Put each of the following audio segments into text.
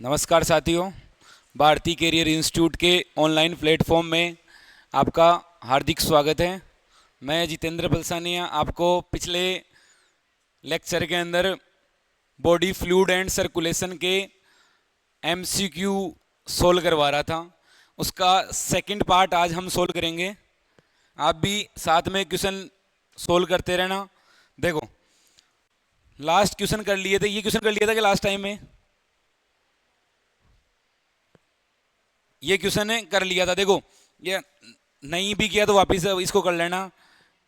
नमस्कार साथियों, भारतीय कैरियर इंस्टीट्यूट के ऑनलाइन प्लेटफॉर्म में आपका हार्दिक स्वागत है। मैं जितेंद्र पलसानिया आपको पिछले लेक्चर के अंदर बॉडी फ्लूइड एंड सर्कुलेशन के एमसीक्यू सोल्व करवा रहा था। उसका सेकंड पार्ट आज हम सोल्व करेंगे। आप भी साथ में क्वेश्चन सोल्व करते रहना। देखो, लास्ट क्वेश्चन कर लिए थे, ये क्वेश्चन कर लिया था कि लास्ट टाइम में ये क्वेश्चन है कर लिया था। देखो, ये नहीं भी किया तो वापिस इसको कर लेना।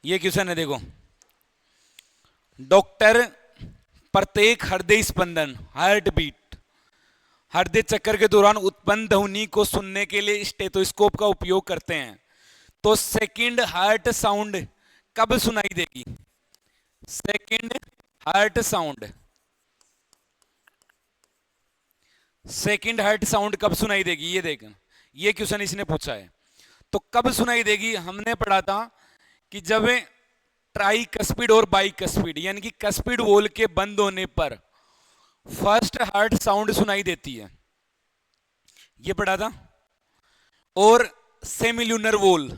ये क्वेश्चन है, देखो, डॉक्टर प्रत्येक हृदय स्पंदन हार्ट बीट हृदय चक्कर के दौरान उत्पन्न ध्वनि को सुनने के लिए स्टेथोस्कोप का उपयोग करते हैं। तो सेकंड हार्ट साउंड कब सुनाई देगी? Second heart sound second heart sound कब सुनाई देगी? ये देख, ये क्वेश्चन इसने पूछा है। तो कब सुनाई देगी? हमने पढ़ा था कि जब ट्राई कस्पिड और बाई कस्पिड यानी कि कस्पिड वॉल के बंद होने पर फर्स्ट हार्ट साउंड सुनाई देती है, ये पढ़ा था। और सेमिल्यूनर वॉल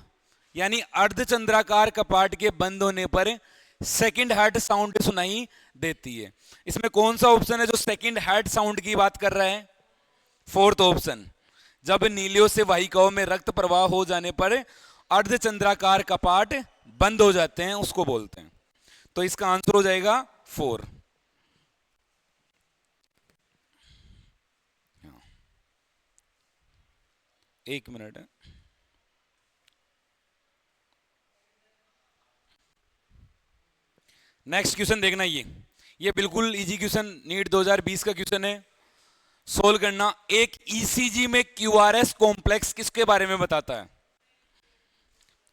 यानी अर्धचंद्राकार कपाट के बंद होने पर सेकंड हार्ट साउंड सुनाई देती है। इसमें कौन सा ऑप्शन है जो सेकंड हार्ट साउंड की बात कर रहा है? Fourth option. जब नीलियों से वाहिकाओं में रक्त प्रवाह हो जाने पर अर्धचंद्राकार कपाट बंद हो जाते हैं, उसको बोलते हैं। तो इसका आंसर हो जाएगा 4। एक मिनट है। नेक्स्ट क्वेश्चन देखना, ये बिल्कुल इजी क्वेश्चन, नीट 2020 का क्वेश्चन है, सोल्व करना। एक ईसीजी में क्यूआरएस कॉम्प्लेक्स किसके बारे में बताता है?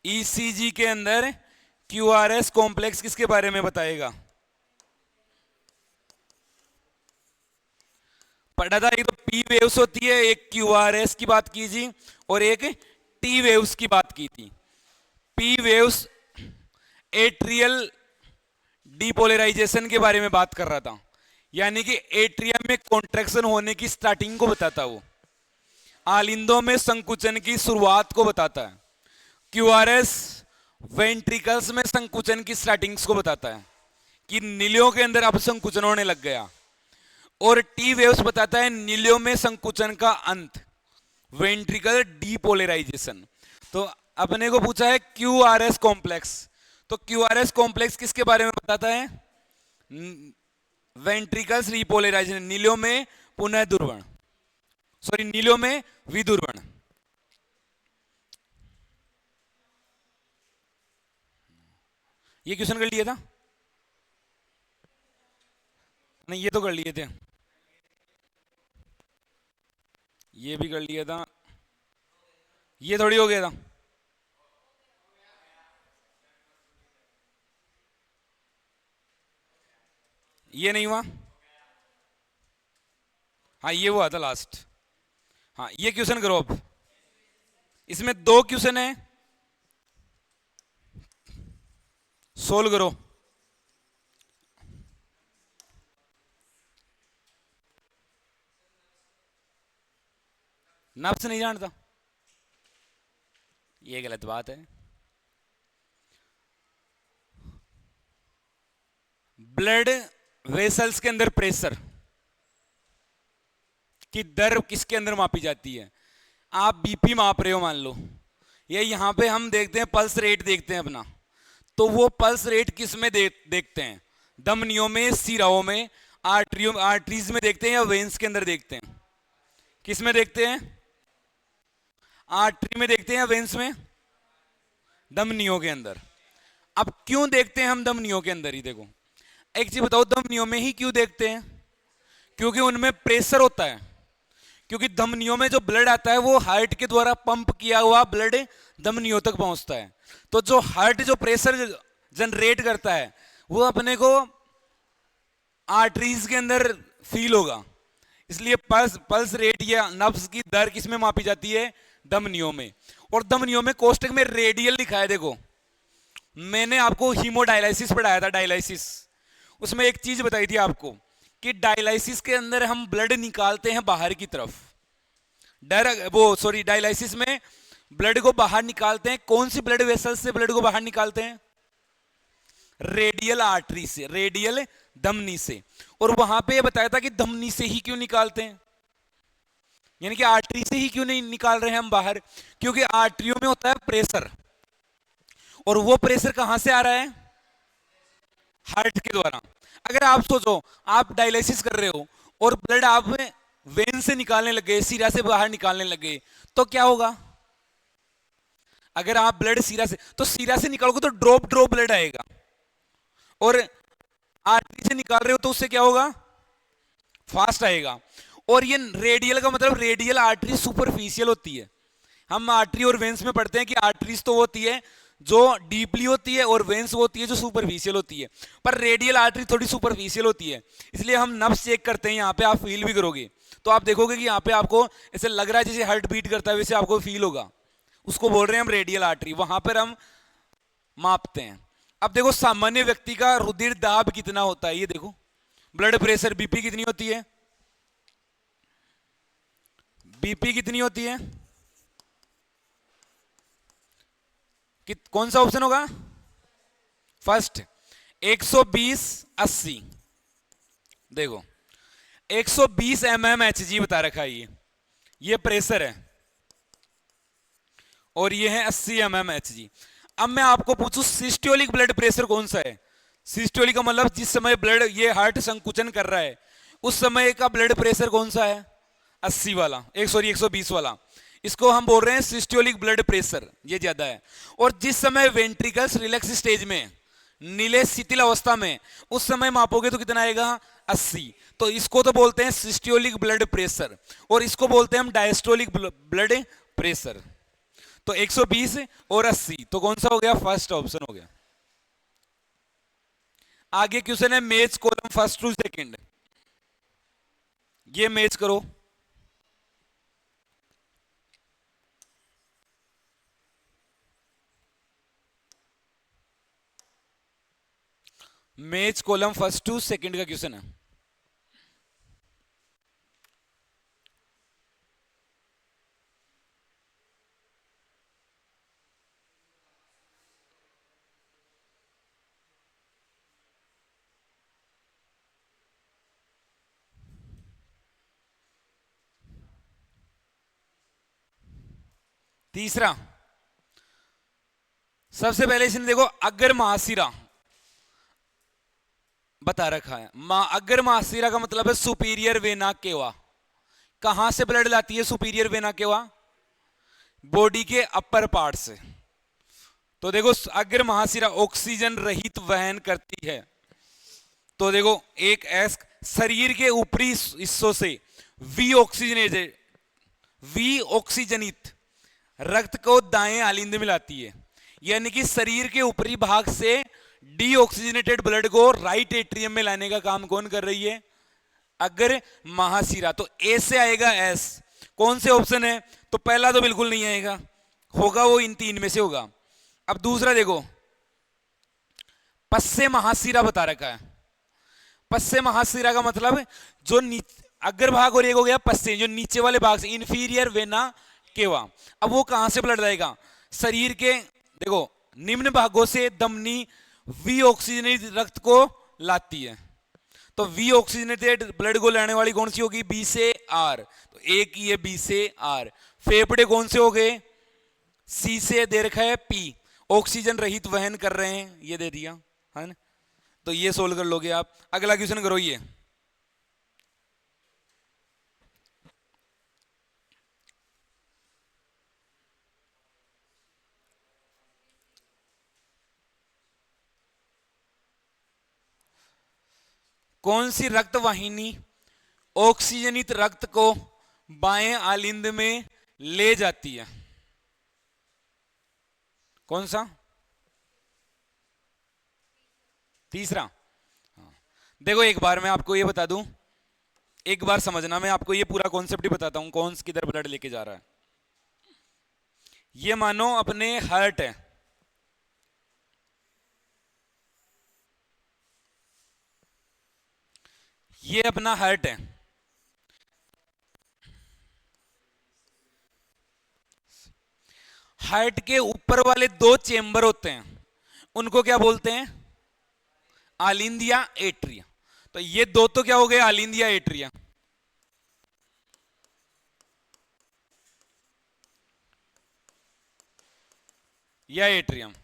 ईसीजी के अंदर क्यूआरएस कॉम्प्लेक्स किसके बारे में बताएगा? पढ़ा था, एक तो पी वेव्स होती है, एक क्यूआरएस की बात की थी और एक टी वेव्स की बात की थी। पी वेव्स एट्रियल डीपोलराइजेशन के बारे में बात कर रहा था, यानी कि एट्रियम में कॉन्ट्रैक्शन होने की स्टार्टिंग को बताता है वो। आलिंदों में संकुचन की शुरुआत को बताता है। क्यूआरएस वेंट्रिकल्स में संकुचन की स्टार्टिंग्स को बताता है कि नीलियों के अंदर अब संकुचन होने लग गया। और टी वेव्स बताता है नीलियों में संकुचन का अंत, वेंट्रिकल डीपोलराइजेशन। तो अपने को पूछा है क्यूआरएस कॉम्प्लेक्स, तो क्यूआरएस कॉम्प्लेक्स किसके बारे में बताता है? वेंट्रिकल्स रिपोलराइजेशन, नीलियों में पुनः दुर्वण, सॉरी नीलियों में विदुर्वण। ये क्वेश्चन कर लिया था? नहीं, ये तो कर लिए थे, ये भी कर लिया था, ये थोड़ी हो गया था। ये नहीं हुआ? हाँ, ये हुआ था लास्ट। हाँ, ये क्वेश्चन करो। अब इसमें 2 क्वेश्चन है, सोल्व करो। नफ्स नहीं जानता, ये गलत बात है। ब्लड वेसल्स के अंदर प्रेशर की दर किसके अंदर मापी जाती है? आप बीपी माप रहे हो मान लो, ये यहां पे हम देखते हैं पल्स रेट देखते हैं अपना, तो वो पल्स रेट किस में देखते हैं? धमनियों में, सिराओं में, आर्टरीज में देखते हैं या वेन्स के अंदर देखते हैं? किस में देखते हैं? आर्टरी में देखते हैं या वेन्स में? धमनियों के अंदर। अब क्यों देखते हैं हम धमनियों के अंदर ही? देखो, एक चीज बताओ, धमनियों में ही क्यों देखते हैं? क्योंकि उनमें प्रेशर होता है। क्योंकि धमनियों में जो ब्लड आता है वो हार्ट के द्वारा पंप किया हुआ ब्लड धमनियों तक पहुंचता है। तो जो हार्ट जो प्रेशर जनरेट करता है वो अपने को आर्टरीज के अंदर फील होगा। इसलिए पल्स रेट या नब्ज की दर किस में मापी जाती है? धमनियों में। और धमनियों में कोष्टक में रेडियल लिखा है। देखो, मैंने आपको हीमोडायलिसिस पढ़ाया था, डायलिसिस, उसमें एक चीज बताई थी आपको कि डायलिसिस के अंदर हम ब्लड निकालते हैं बाहर की तरफ, डायलिसिस में ब्लड को बाहर निकालते हैं। कौन सी ब्लड वेसल से ब्लड को बाहर निकालते हैं? रेडियल आर्टरी से, रेडियल धमनी से। और वहां पे बताया था कि धमनी से ही क्यों निकालते हैं, यानी कि आर्टरी से ही क्यों नहीं निकाल रहे हैं हम बाहर? क्योंकि आर्टरियों में होता है प्रेशर, और वो प्रेशर कहां से आ रहा है? हार्ट के द्वारा। अगर आप सोचो आप डायलिसिस कर रहे हो और ब्लड आप वेन से निकालने लगे, सीरा से बाहर निकालने लगे, तो क्या होगा? अगर आप ब्लड सीरा से, तो सीरा से निकालोगे तो ड्रॉप ड्रॉप ब्लड आएगा, और आर्टरी से निकाल रहे हो तो उससे क्या होगा? फास्ट आएगा। और ये रेडियल का मतलब, रेडियल आर्टरी सुपरफिशियल होती है। हम आर्टरी और वेंस में पढ़ते हैं कि आर्टरीज तो होती है जो डीपली होती है और वेंस होती है जो सुपरफिशियल होती है, पर रेडियल आर्टरी थोड़ी सुपरफिशियल होती है। इसलिए हम नब्ज चेक करते हैं, यहाँ पे आप फील भी करोगे तो आप देखोगे कि यहाँ पे आपको ऐसे लग रहा है जैसे हार्ट बीट करता है, वैसे आपको फील होगा। उसको बोल रहे हैं हम रेडियल आर्टरी, वहां पर हम मापते हैं। अब देखो सामान्य व्यक्ति का रुधिर दाब कितना होता है, ये देखो, ब्लड प्रेशर, बीपी कितनी होती है? बीपी कितनी होती है? कौन सा ऑप्शन होगा? फर्स्ट 120/80। देखो 120 mmHg बता रखा है, ये प्रेशर है, और ये है 80 mmHg। अब मैं आपको पूछूं सिस्टोलिक ब्लड प्रेशर कौन सा है? सिस्टोलिक का मतलब जिस समय ब्लड, ये हार्ट संकुचन कर रहा है उस समय का ब्लड प्रेशर कौन सा है? 80 वाला, 120 वाला। इसको हम बोल रहे हैं सिस्टोलिक ब्लड प्रेशर, ये ज्यादा है। और जिस समय वेंट्रिकल्स रिलैक्स स्टेज में, नीले शिथिल अवस्था में, उस समय मापोगे तो कितना आएगा? 80। तो इसको तो बोलते हैं सिस्टोलिक ब्लड प्रेशर, और इसको बोलते हैं हम डायस्टोलिक ब्लड प्रेशर। तो 120 और 80, तो कौन सा हो गया? फर्स्ट ऑप्शन हो गया। आगे क्वेश्चन है match column first to second, ये मैच करो। Match column first to second का क्वेश्चन है। तीसरा, सबसे पहले इसने देखो अग्र महाशिरा बता रखा है। अग्र महाशिरा का मतलब है सुपीरियर वेना केवा। कहां से ब्लड लाती है सुपीरियर वेना केवा? बॉडी के अपर पार्ट से। तो देखो अग्र महाशिरा ऑक्सीजन रहित वहन करती है। तो देखो एक एस शरीर के ऊपरी हिस्सों से वी ऑक्सीजनित रक्त को दाएं आलिंद में लाती है, यानी कि शरीर के ऊपरी भाग से डीऑक्सीजनेटेड ब्लड को राइट एट्रियम में लाने का काम कौन कर रही है? अग्र महाशिरा। तो ए से आएगा एस। कौन से ऑप्शन है? तो पहला तो बिल्कुल नहीं आएगा, होगा वो इन तीन में से होगा। अब दूसरा देखो, पश्चिम महाशिरा बता रखा है। पश्चिम महाशिरा का मतलब जो अग्र भाग, और एक हो गया पश्चिम, जो नीचे वाले भाग से इंफीरियर वेना केवा। अब वो कहां से ब्लड जाएगा? शरीर के देखो निम्न भागों से धमनी वी ऑक्सीजनेटेड रक्त को लाती है। तो वी ऑक्सीजनेटेड ब्लड को लाने वाली कौन सी होगी? बी से आर। तो एक ही है बी से आर। फेफड़े कौन से हो गए? सी से दे रखा है पी, ऑक्सीजन रहित वहन कर रहे हैं, ये दे दिया है ना। तो ये सोल्व कर लोगे आप। अगला क्वेश्चन करो। ये कौन सी रक्त वाहिनी ऑक्सीजनित रक्त को बाएं आलिंद में ले जाती है? कौन सा? तीसरा। हाँ। देखो एक बार मैं आपको ये बता दूं, एक बार समझना, मैं आपको ये पूरा कॉन्सेप्ट ही बताता हूं कौन किधर ब्लड लेके जा रहा है। ये मानो अपने हार्ट है, ये अपना हार्ट है, हार्ट के ऊपर वाले दो चेंबर होते हैं, उनको क्या बोलते हैं? आलिंदिया एट्रिया। तो ये दो तो क्या हो गए? आलिंदिया एट्रिया। या एट्रियम।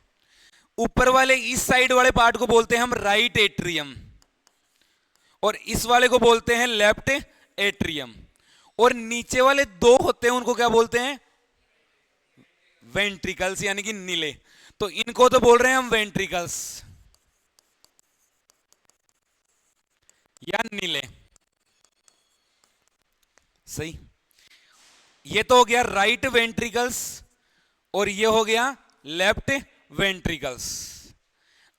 ऊपर वाले इस साइड वाले पार्ट को बोलते हैं हम राइट एट्रियम, और इस वाले को बोलते हैं लेफ्ट एट्रियम। और नीचे वाले दो होते हैं उनको क्या बोलते हैं? वेंट्रिकल्स, यानी कि नीले। तो इनको तो बोल रहे हैं हम वेंट्रिकल्स या नीले। सही। ये तो हो गया राइट वेंट्रिकल्स और ये हो गया लेफ्ट वेंट्रिकल्स।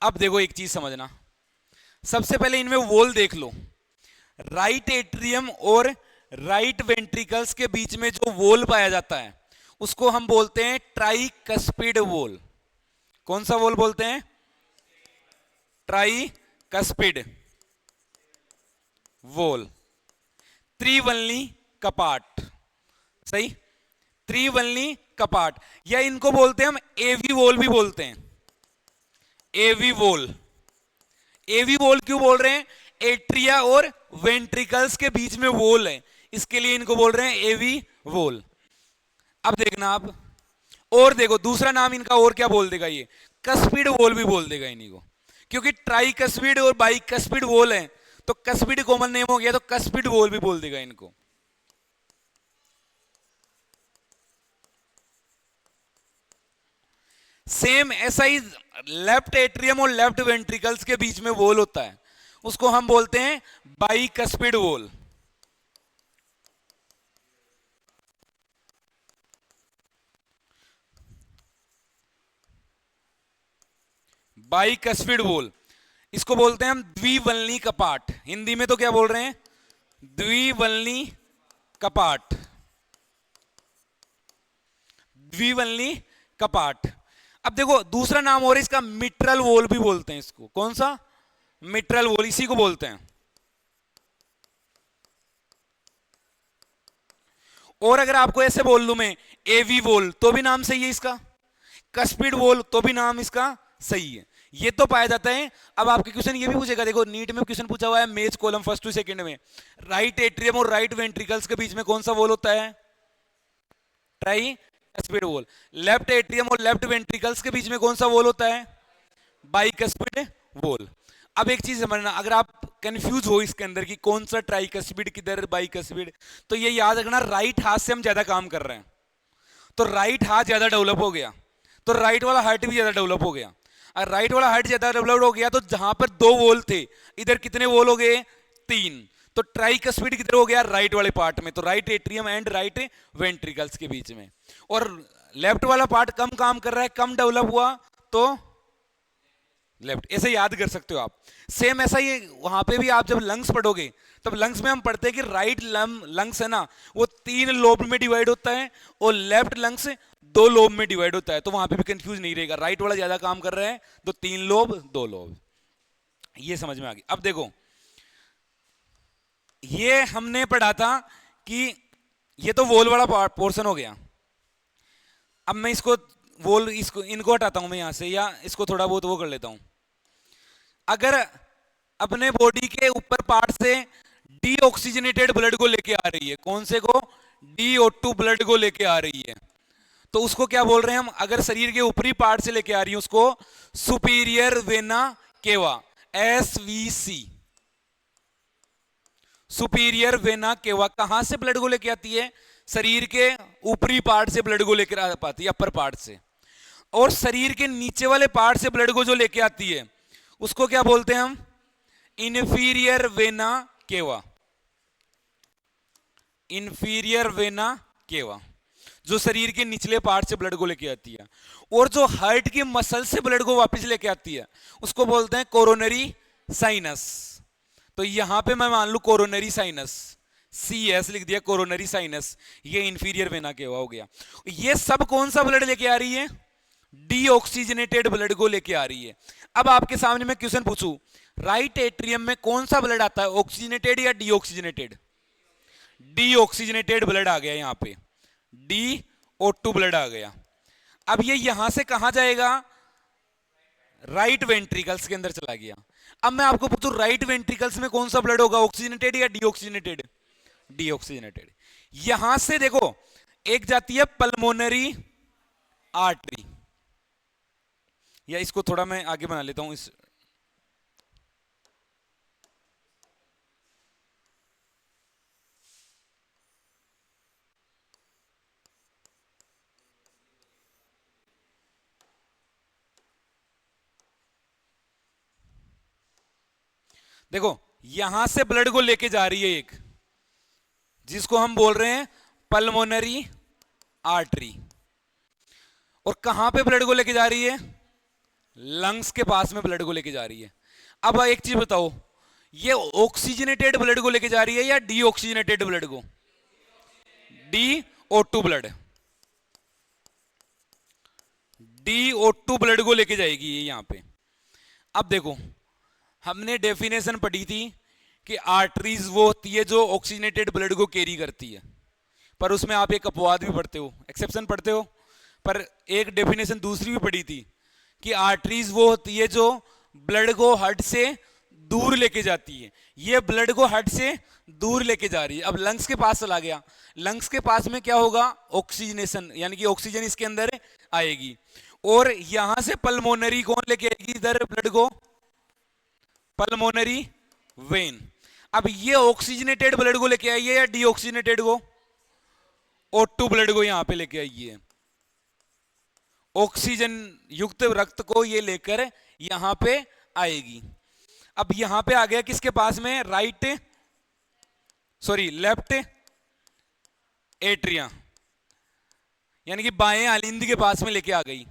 अब देखो एक चीज समझना, सबसे पहले इनमें वॉल देख लो। राइट एट्रियम और राइट वेंट्रिकल्स के बीच में जो वॉल पाया जाता है उसको हम बोलते हैं ट्राइकस्पिड वॉल। कौन सा वॉल बोलते हैं? Tricuspid wall. त्रिवलनी कपाट। सही, त्रिवलनी कपाट, या इनको बोलते हैं हम एवी वॉल भी बोलते हैं। एवी वॉल। एवी वॉल क्यों बोल रहे हैं? एट्रिया और वेंट्रिकल्स के बीच में वॉल है, इसके लिए इनको बोल रहे हैं एवी वॉल। अब देखना आप, और देखो दूसरा नाम इनका और क्या बोल देगा, ये कस्पिड वॉल भी बोल देगा इन्हीं को, क्योंकि ट्राइकस्पिड और बाइकस्पिड वॉल है तो कस्पिड कॉमन नेम हो गया तो कस्पिड वॉल भी बोल देगा इनको। सेम ऐसा ही लेफ्ट एट्रियम और लेफ्ट वेंट्रिकल्स के बीच में वॉल होता है, उसको हम बोलते हैं बाइकस्पिड वॉल। बाइकस्पिड वॉल, इसको बोलते हैं हम द्विवलनी कपाट। हिंदी में तो क्या बोल रहे हैं? द्विवलनी कपाट। द्विवलनी कपाट। अब देखो दूसरा नाम और इसका मिट्रल वॉल भी बोलते हैं इसको। कौन सा? मिट्रल वॉल, इसी को बोलते हैं। और अगर आपको ऐसे बोल लूं मैं एवी वॉल तो भी नाम सही है इसका, कस्पिड वॉल तो भी नाम इसका सही है। ये तो पाया जाता है। अब आपके क्वेश्चन ये भी पूछेगा, देखो नीट में क्वेश्चन पूछा हुआ है मेज कॉलम फर्स्ट टू सेकंड में, राइट एट्रियम और राइट वेंट्रिकल्स के बीच में कौन सा वॉल होता है? Tricuspid wall. लेफ्ट एट्रियम और लेफ्ट वेंट्रिकल्स के बीच में कौन सा वॉल होता है? Bicuspid valve. अब एक चीज समझना, अगर आप कंफ्यूज हो इसके अंदर कि कौन सा ट्राइकस्पिड किधर बाइकस्पिड, तो ये याद रखना राइट हाथ से हम ज्यादा काम कर रहे हैं, तो राइट हाथ ज्यादा डेवलप हो गया तो राइट वाला हार्ट भी ज्यादा डेवलप हो गया। अगर राइट वाला हार्ट ज्यादा डेवलप हो गया तो जहां पर दो वॉल थे इधर कितने वॉल हो गए? 3। तो ट्राइकस्पिड किधर हो गया? राइट वाले पार्ट में, तो right atrium and right ventricles के बीच में। और लेफ्ट वाला पार्ट कम काम कर रहा है, कम डेवलप हुआ तो लेफ्ट। ऐसे याद कर सकते हो आप। सेम ऐसा ही वहां पे भी आप जब लंग्स पढ़ोगे तब लंग्स में हम पढ़ते हैं कि राइट लंग्स है ना वो 3 लोब में डिवाइड होता है और लेफ्ट लंग्स 2 लोब में डिवाइड होता है, तो वहां पे भी कंफ्यूज नहीं रहेगा। राइट वाला ज्यादा काम कर रहा है तो 3 लोब 2 लोब, ये समझ में आ गया। अब देखो ये हमने पढ़ा था कि ये तो वॉल वाला पोर्शन हो गया। अब मैं इसको वॉल इसको इनको हटाता हूं मैं यहां से, या इसको थोड़ा बहुत वो कर लेता हूं। अगर अपने बॉडी के ऊपर पार्ट से डीऑक्सीजनेटेड ब्लड को लेके आ रही है, कौन से को? DO2 ब्लड को लेके आ रही है, तो उसको क्या बोल रहे हैं हम? अगर शरीर के ऊपरी पार्ट से लेके आ रही है उसको superior vena cava, SVC। Superior vena cava कहां से ब्लड को लेके आती है? शरीर के ऊपरी पार्ट से ब्लड को लेकर आ पाती है, अपर पार्ट से। और शरीर के नीचे वाले पार्ट से ब्लड को जो लेके आती है उसको क्या बोलते हैं हम? Inferior vena cava. Inferior vena cava जो शरीर के निचले पार्ट से ब्लड को लेके आती है। और जो हार्ट की मसल से ब्लड को वापस लेके आती है उसको बोलते हैं कोरोनरी साइनस। तो यहां पे मैं मान लू कोरोनरी साइनस, CS लिख दिया, कोरोनरी साइनस, ये इंफीरियर वेना केवा हो गया। ये सब कौन सा ब्लड लेके आ रही है? डीऑक्सीजनेटेड ब्लड को लेके आ रही है। अब आपके सामने मैं क्वेश्चन पूछूं, राइट एट्रियम में कौन सा ब्लड आता है, ऑक्सीजनेटेड या डीऑक्सीजनेटेड? डीऑक्सीजनेटेड ब्लड आ गया यहां पे, DO2 ब्लड आ गया। अब ये यहां से कहां जाएगा, राइट वेंट्रिकल्स के अंदर चला गया। अब मैं आपको पूछूं राइट वेंट्रिकल्स में कौन सा ब्लड होगा, ऑक्सीजनेटेड या डीऑक्सीजनेटेड? डीऑक्सीजनेटेड। यहां से देखो एक जाती है पल्मोनरी आर्टरी, या इसको थोड़ा मैं आगे बना लेता हूं इस, देखो यहां से ब्लड को लेके जा रही है एक, जिसको हम बोल रहे हैं पल्मोनरी आर्टरी, और कहां पे ब्लड को लेके जा रही है, लंग्स के पास में ब्लड को लेके जा रही है। अब एक चीज बताओ, ये ऑक्सीजनेटेड ब्लड को लेके जा रही है या डीऑक्सीजनेटेड ब्लड को? DO2 ब्लड, DO2 ब्लड को लेके जाएगी ये यहां पे। अब देखो हमने डेफिनेशन पढ़ी थी कि आर्टरीज वो होती है जो ऑक्सीजनेटेड ब्लड को कैरी करती है, पर उसमें आप एक अपवाद भी पढ़ते हो, एक्सेप्शन पढ़ते हो। पर एक डेफिनेशन दूसरी भी पढ़ी थी कि आर्टरीज वो होती है जो ब्लड को हार्ट से दूर लेके जाती है। ये ब्लड को हार्ट से दूर लेके जा रही है। अब लंग्स के पास चला गया, लंग्स के पास में क्या होगा, ऑक्सीजनेशन, यानी कि ऑक्सीजन इसके अंदर आएगी, और यहां से पल्मोनरी कौन लेके आएगी इधर ब्लड को, पल्मोनरी वेन। अब ये ऑक्सीजनेटेड ब्लड को लेके आई है या डीऑक्सीजनेटेड को? O2 ब्लड को यहां पे लेके आई है, ऑक्सीजन युक्त रक्त को ये लेकर यहां पे आएगी। अब यहां पे आ गया किसके पास में, राइट सॉरी लेफ्ट एट्रिया, यानी कि बाएं आलिंद के पास में लेके आ गई।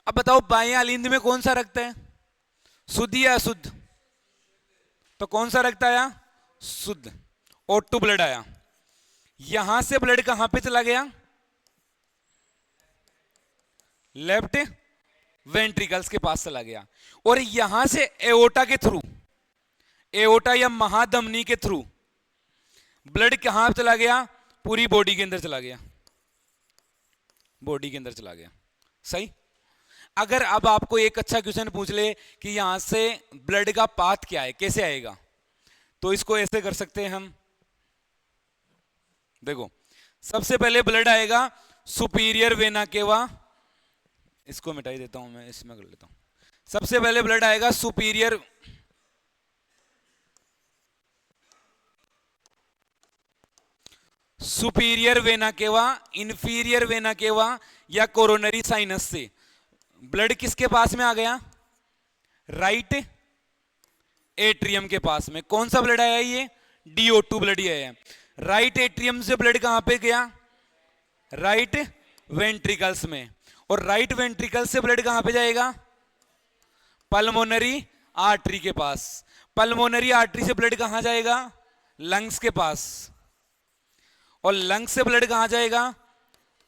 अब बताओ बाएं आलिंद में कौन सा रक्त है, शुद्ध या अशुद्ध? तो कौन सा रक्त आया, शुद्ध, O2 ब्लड आया। यहां से ब्लड कहां पे चला गया, लेफ्ट वेंट्रिकल्स के पास चला गया, और यहां से एओर्टा के थ्रू, एओर्टा या महाधमनी के थ्रू ब्लड कहां चला गया, पूरी बॉडी के अंदर चला गया, बॉडी के अंदर चला गया। सही। अगर अब आपको एक अच्छा क्वेश्चन पूछ ले कि यहां से ब्लड का पाथ क्या है, कैसे आएगा, तो इसको ऐसे कर सकते हैं हम। देखो सबसे पहले ब्लड आएगा सुपीरियर वेना केवा, इसको मिटाई देता हूं मैं, इसमें कर लेता हूं। सबसे पहले ब्लड आएगा superior superior vena cava, inferior vena cava या कोरोनरी साइनस से ब्लड किसके पास में आ गया, राइट एट्रियम के पास में। कौन सा ब्लड आया, ये DO2 ब्लड ही आया। राइट एट्रियम से ब्लड कहां पे गया, राइट वेंट्रिकल्स में, और राइट वेंट्रिकल से ब्लड कहां पे जाएगा, पल्मोनरी आर्टरी के पास। पल्मोनरी आर्टरी से ब्लड कहां जाएगा, लंग्स के पास, और लंग्स से ब्लड कहां जाएगा,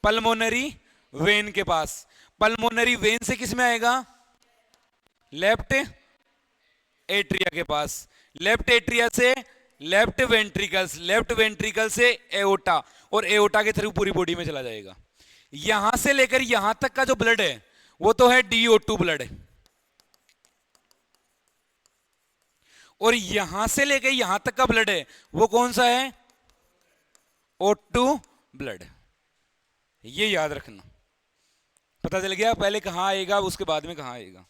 पल्मोनरी वेन के पास। पल्मोनरी वेन से किस में आएगा, लेफ्ट एट्रिया के पास। लेफ्ट एट्रिया से लेफ्ट वेंट्रिकल्स, लेफ्ट वेंट्रिकल से एओर्टा, और एओर्टा के थ्रू पूरी बॉडी में चला जाएगा। यहां से लेकर यहां तक का जो ब्लड है वो तो है DO2 ब्लड, और यहां से लेकर यहां तक का ब्लड है वो कौन सा है, O2 ब्लड। ये याद रखना, पता चल गया पहले कहां आएगा उसके बाद में कहां आएगा।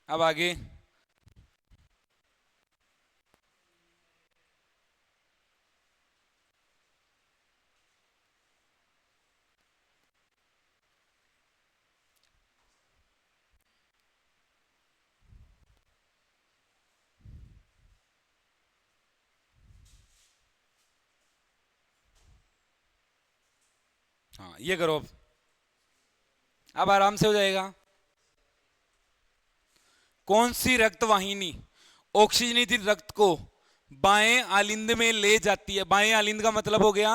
अब आगे हाँ ये करो, अब आराम से हो जाएगा। कौन सी रक्त वाहिनी ऑक्सीजनेटेड रक्त को बाएं आलिंद में ले जाती है, बाएं आलिंद का मतलब हो गया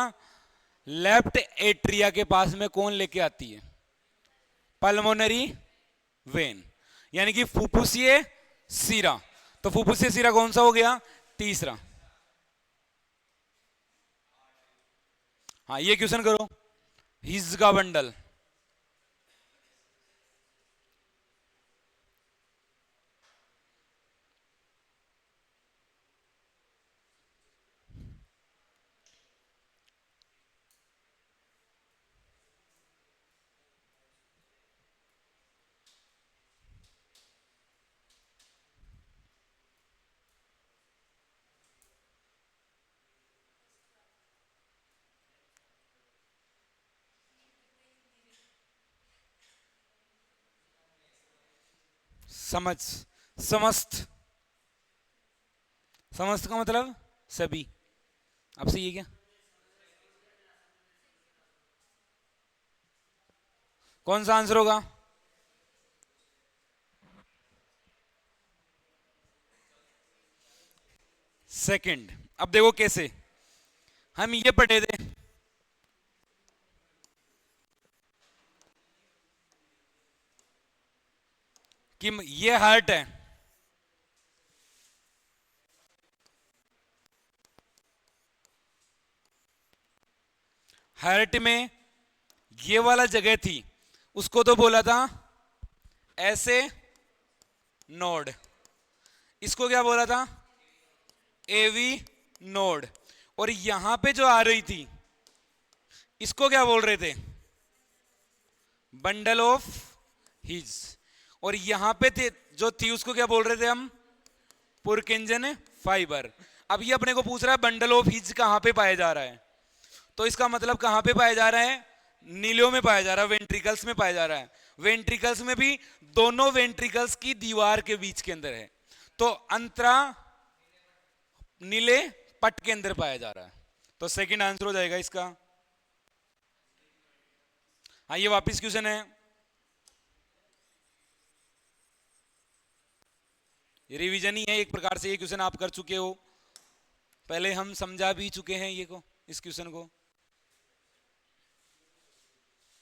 लेफ्ट एट्रिया के पास में कौन लेके आती है? पल्मोनरी वेन, यानी कि फुफ्फुसीय सीरा। तो फुफ्फुसीय सीरा कौन सा हो गया? तीसरा। हाँ, ये क्वेश्चन करो, हिज का बंडल। समझ, समस्त, समस्त का मतलब सभी। अब सही है क्या? कौन सा आंसर होगा? सेकंड। अब देखो कैसे, हम ये पढ़े थे कि ये हार्ट है, हार्ट में ये वाला जगह थी, उसको तो बोला था ऐसे नोड, इसको क्या बोला था? AV node. और यहां पे जो आ रही थी, इसको क्या बोल रहे थे? Bundle of his. और यहां पे थे जो थी, उसको क्या बोल रहे थे हम? पुरकिंजन फाइबर। अब ये अपने को पूछ रहा है बंडल ऑफ हिज कहां पे पाया जा रहा है, तो इसका मतलब कहां पे पाया जा रहा है? नीलियों में पाया जा रहा है, वेंट्रिकल्स में पाया जा रहा है। वेंट्रिकल्स में भी दोनों वेंट्रिकल्स की दीवार के बीच के अंदर है, तो अंतरा नीले पट के अंदर पाया जा रहा है। तो सेकंड आंसर हो जाएगा इसका। हाँ, ये वापिस क्वेश्चन है, रिवीजन ही है एक प्रकार से। ये क्वेश्चन आप कर चुके हो, पहले हम समझा भी चुके हैं ये को, इस क्वेश्चन को।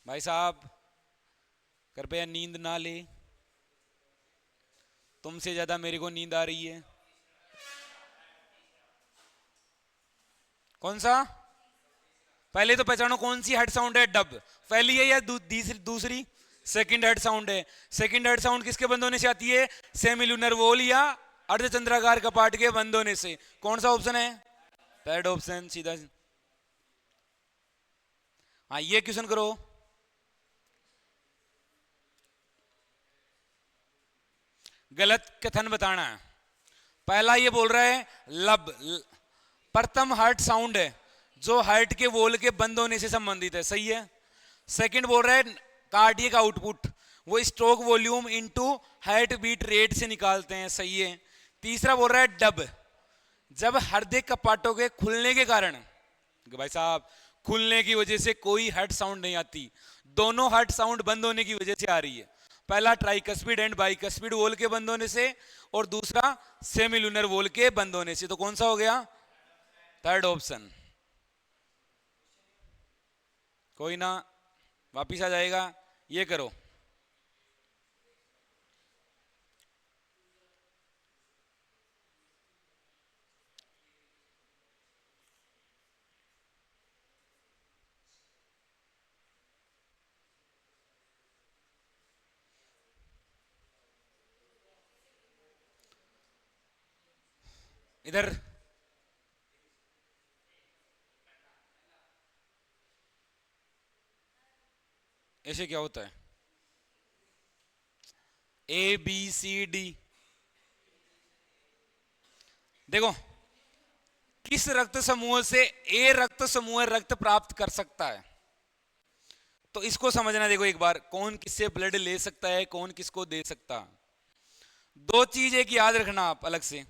भाई साहब कृपया नींद ना ले, तुमसे ज्यादा मेरे को नींद आ रही है। कौन सा? पहले तो पहचानो कौन सी हेड साउंड है? डब पहली है या दूसरी? सेकंड हेड साउंड है। सेकंड हेड साउंड किसके बंद होने से आती है? सेमिलुनर वॉल या अर्धचंद्राकार कपाट के बंद होने से। कौन सा ऑप्शन है? थर्ड ऑप्शन, सीधा। हाँ, ये क्वेश्चन करो। गलत कथन बताना है। पहला ये बोल रहा है लब, प्रथम हार्ट साउंड है जो हार्ट के वॉल के बंद होने से संबंधित है, सही है। सेकंड बोल रहा है कार्डियक आउटपुट, वो stroke volume into heart beat rate से निकालते हैं, सही है। तीसरा बोल रहा है डब, जब हृदय कपाटों के खुलने के कारण, भाई साहब खुलने की वजह से कोई हार्ट साउंड नहीं आती, दोनों हार्ट साउंड बंद होने की वजह से आ रही है। पहला ट्राइकस्पिड एंड बाइकस्पिड वॉल के बंद होने से, और दूसरा सेमिलुनर वॉल के बंद होने से। तो कौन सा हो गया? Third option. कोई ना, वापिस आ जाएगा। ये करो, इधर ऐसे क्या होता है? A B C D. देखो, किस रक्त समूह से ए रक्त समूह रक्त प्राप्त कर सकता है, तो इसको समझना। देखो एक बार, कौन किससे ब्लड ले सकता है, कौन किसको दे सकता। दो चीज एक याद रखना आप अलग से,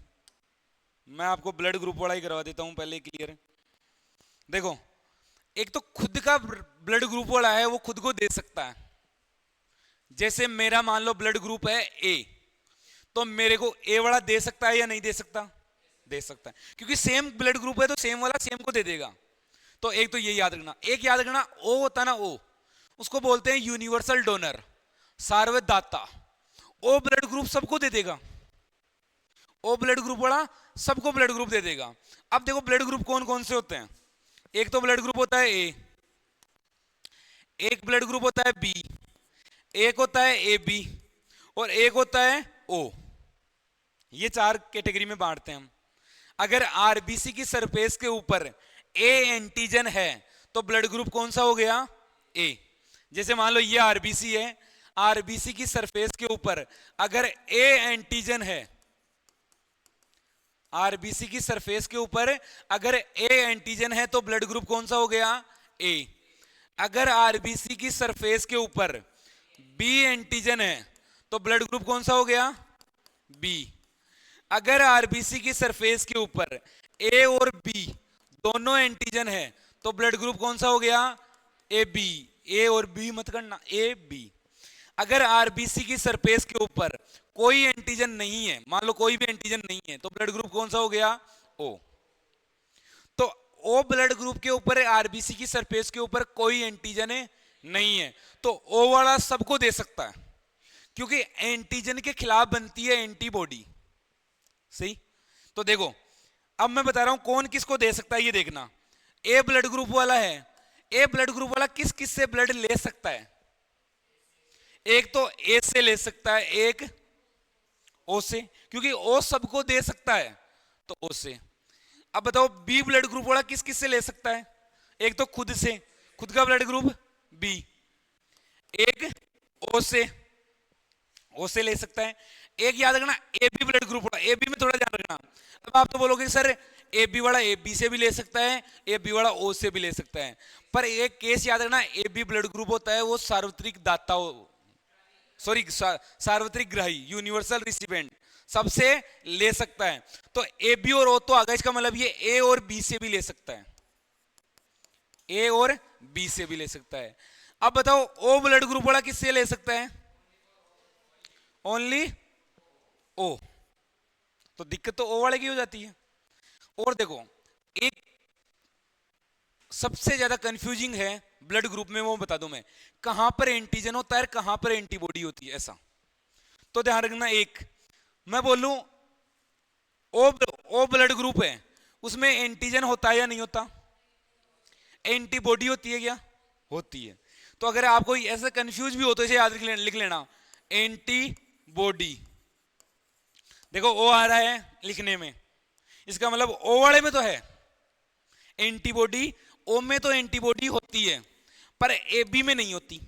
मैं आपको ब्लड ग्रुप वाला ही करवा देता हूं पहले क्लियर। देखो, एक तो खुद का ब्लड ग्रुप वाला है, वो खुद को दे सकता है। जैसे मेरा मान लो ब्लड ग्रुप है ए, तो मेरे को ए वाला दे सकता है या नहीं दे सकता? दे सकता है, क्योंकि सेम ब्लड ग्रुप है तो सेम वाला सेम को दे देगा। तो एक तो ये याद रखना, एक याद रखना ओ होता ना, ओ उसको बोलते हैं यूनिवर्सल डोनर, सार्वदाता। ओ ब्लड ग्रुप सबको दे देगा, ओ ब्लड ग्रुप वाला सबको ब्लड ग्रुप दे देगा। अब देखो ब्लड ग्रुप कौन कौन से होते हैं। एक तो ब्लड ग्रुप होता है ए, एक ब्लड ग्रुप होता है बी, एक होता है ए बी, और एक होता है ओ। ये चार कैटेगरी में बांटते हैं हम। अगर आरबीसी की सरफेस के ऊपर ए एंटीजन है तो ब्लड ग्रुप कौन सा हो गया, ए। जैसे मान लो ये आरबीसी है, आरबीसी की सरफेस के ऊपर अगर ए एंटीजन है, आरबीसी की सरफेस के ऊपर अगर ए एंटीजन है तो ब्लड ग्रुप कौन सा हो गया, ए। अगर आरबीसी की सरफेस के ऊपर बी एंटीजन है तो ब्लड ग्रुप कौन सा हो गया, बी। अगर आरबीसी की सरफेस के ऊपर ए और बी दोनों एंटीजन है तो ब्लड ग्रुप कौन सा हो गया, ए बी। ए और बी मत करना, ए बी। अगर आरबीसी की सरफेस के ऊपर कोई एंटीजन नहीं है, मान लो कोई भी एंटीजन नहीं है, तो ब्लड ग्रुप कौन सा हो गया, ओ। तो ओ ब्लड ग्रुप के ऊपर आरबीसी की सरफेस के ऊपर कोई एंटीजन नहीं है तो ओ वाला सबको दे सकता है, क्योंकि एंटीजन के खिलाफ बनती है एंटीबॉडी। सही। तो देखो अब मैं बता रहा हूं कौन किसको दे सकता है, ये देखना। ए ब्लड ग्रुप वाला है, ए ब्लड ग्रुप वाला किस किस से ब्लड ले सकता है, एक तो ए से ले सकता है, एक ओ से, क्योंकि ओ सबको दे सकता है तो ओ से। अब बताओ बी ब्लड ग्रुप वाला किस किस से ले सकता है, एक तो खुद से, खुद का ब्लड ग्रुप बी, एक ओ से ले सकता है। एक याद रखना ए बी ब्लड ग्रुप वाला, ए बी में थोड़ा ध्यान रखना। अब आप तो बोलोगे सर ए बी वाला ए बी से भी ले सकता है, ए बी वाला ओ से भी ले सकता है, पर एक केस याद रखना, ए बी ब्लड ग्रुप होता है वो सार्वत्रिक दाता, सॉरी सार्वत्रिक ग्राही, यूनिवर्सल रिसिपेंट, सबसे ले सकता है। तो ए बी और ओ तो आ गया, इसका मतलब ये ए और बी से भी ले सकता है, ए और बी से भी ले सकता है। अब बताओ ओ ब्लड ग्रुप वाला किससे ले सकता है, ओनली ओ। तो दिक्कत तो ओ वाले की हो जाती है। और देखो एक सबसे ज्यादा कंफ्यूजिंग है ब्लड ग्रुप में, वो बता दूं मैं, कहां पर एंटीजन होता है, कहां पर एंटीबॉडी होती है, ऐसा। तो ध्यान रखना, एक मैं बोलूं ओ ब्लड ग्रुप है, उसमें एंटीजन होता है या नहीं होता, एंटीबॉडी होती है क्या, होती है। तो अगर आपको ऐसा कंफ्यूज भी हो तो इसे याद लिख लेना, एंटीबॉडी। देखो ओ आ रहा है लिखने में, इसका मतलब ओ वाले में तो है एंटीबॉडी, ओ में तो एंटीबॉडी होती है, पर ए बी में नहीं होती,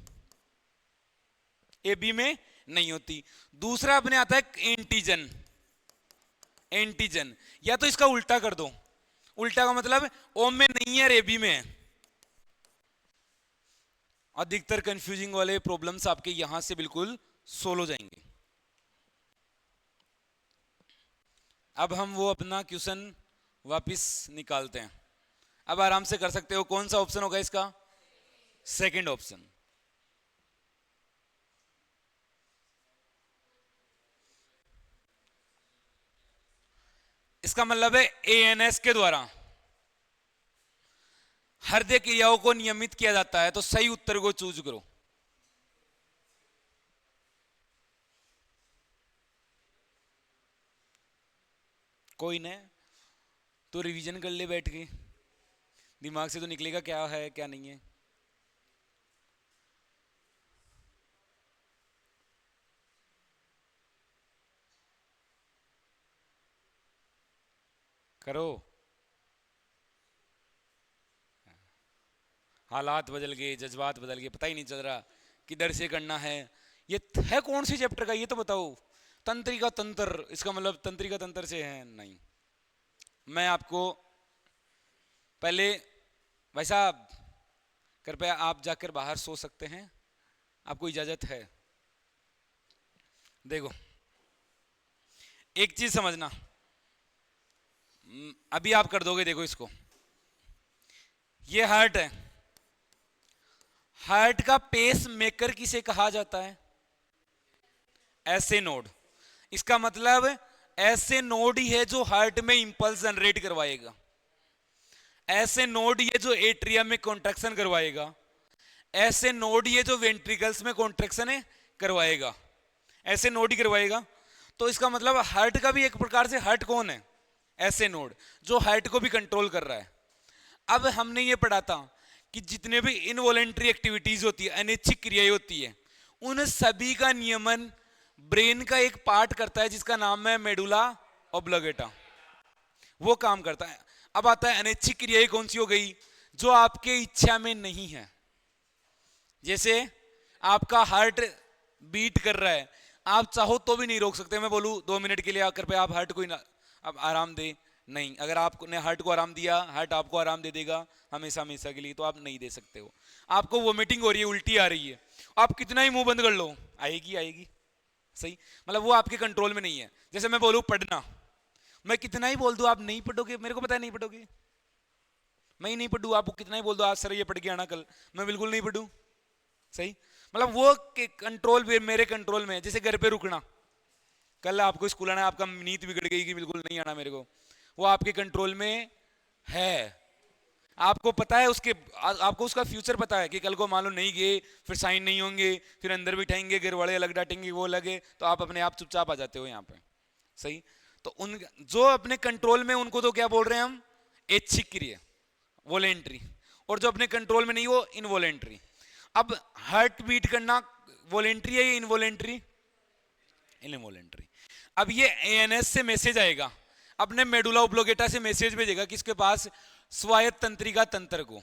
ए बी में नहीं होती। दूसरा अपने आता है एंटीजन, एंटीजन, या तो इसका उल्टा कर दो, उल्टा का मतलब ओ में नहीं है, ए बी में है। अधिकतर कंफ्यूजिंग वाले प्रॉब्लम्स आपके यहां से बिल्कुल सोल्व हो जाएंगे। अब हम वो अपना क्वेश्चन वापस निकालते हैं। अब आराम से कर सकते हो। कौन सा ऑप्शन होगा इसका, सेकंड ऑप्शन। इसका मतलब है एएनएस के द्वारा हृदय क्रियाओं को नियमित किया जाता है, तो सही उत्तर को चूज करो। कोई नहीं तो रिवीजन कर ले बैठ के, दिमाग से तो निकलेगा क्या है क्या नहीं है। करो, हालात बदल गए, जज्बात बदल गए, पता ही नहीं चल रहा किधर से करना है। ये है कौन सी चैप्टर का, ये तो बताओ। तंत्रिका तंत्र, इसका मतलब तंत्रिका तंत्र से है नहीं। मैं आपको पहले, भाई साहब कृपया आप जाकर बाहर सो सकते हैं, आपको इजाजत है। देखो एक चीज समझना, अभी आप कर दोगे, देखो इसको, ये हार्ट है, हार्ट का पेस मेकर किसे कहा जाता है, ऐसे नोड। इसका मतलब ऐसे नोड ही है जो हार्ट में इंपल्स जनरेट करवाएगा। ऐसे नोड ये जो एट्रियम में कॉन्ट्रैक्शन करवाएगा, ऐसे नोड ये जो वेंट्रिकल्स में कॉन्ट्रैक्शन है करवाएगा, ऐसे नोड ही करवाएगा। तो इसका मतलब हार्ट का भी एक प्रकार से हार्ट कौन है? ऐसे नोड जो हार्ट को भी कंट्रोल कर रहा है। अब हमने ये पढ़ा था कि जितने भी इनवॉलेंट्री एक्टिविटीज होती है, अनैच्छिक क्रियाएं होती है, उन सभी का नियमन ब्रेन का एक पार्ट करता है जिसका नाम है मेडुला ऑब्लोंगेटा, वो काम करता है। अब आता है अनैच्छिक क्रियाएं कौन सी हो गई? जो आपके इच्छा में नहीं है। जैसे आपका हार्ट बीट कर रहा है, आप चाहो तो भी नहीं रोक सकते। मैं बोलूं 2 मिनट के लिए आकर पे आप हार्ट को अब आराम दे, नहीं। अगर आपने हार्ट को आराम दिया, हार्ट आपको आराम दे देगा हमेशा हमेशा के लिए, तो आप नहीं दे सकते हो। आपको वोमिटिंग हो रही है, उल्टी आ रही है, आप कितना ही मुंह बंद कर लो, आएगी आएगी। सही, मतलब वो आपके कंट्रोल में नहीं है। जैसे मैं बोलूं पढ़ना, मैं कितना ही बोल दूं आप नहीं पढ़ोगे, मेरे को पता है नहीं पढ़ोगे, मैं ही नहीं पढ़ू। आप कितना ही बोल दो आज सर ये पढ़ के आना कल, मैं बिल्कुल नहीं पढ़ू। सही, मतलब वो कंट्रोल भी मेरे कंट्रोल में है। जैसे घर पे रुकना, कल आपको स्कूल आना, आपका नींद बिगड़ गई कि बिल्कुल नहीं आना मेरे को, वो आपके कंट्रोल में है। आपको पता है उसके, आपको उसका फ्यूचर पता है कि कल को मान लो नहीं गए, फिर साइन नहीं होंगे, फिर अंदर बिठाएंगे, घर वाले अलग डांटेंगे, वो लगे, तो आप अपने आप चुपचाप आ जाते हो यहाँ पे। सही, तो उन जो अपने कंट्रोल में उनको तो क्या बोल रहे हैं हम? ऐच्छिक क्रिया, वॉलेंट्री। और जो अपने कंट्रोल में नहीं वो इनवॉलेंट्री। अब हार्ट बीट करना वॉलेंट्री है या इनवॉलेंट्री? इनवॉलेंट्री। अब ये एएनएस से मैसेज आएगा, अपने मेडुला ऑब्लोंगेटा से मैसेज भेजेगा किसके पास? स्वायत्त तंत्रिका तंत्र को,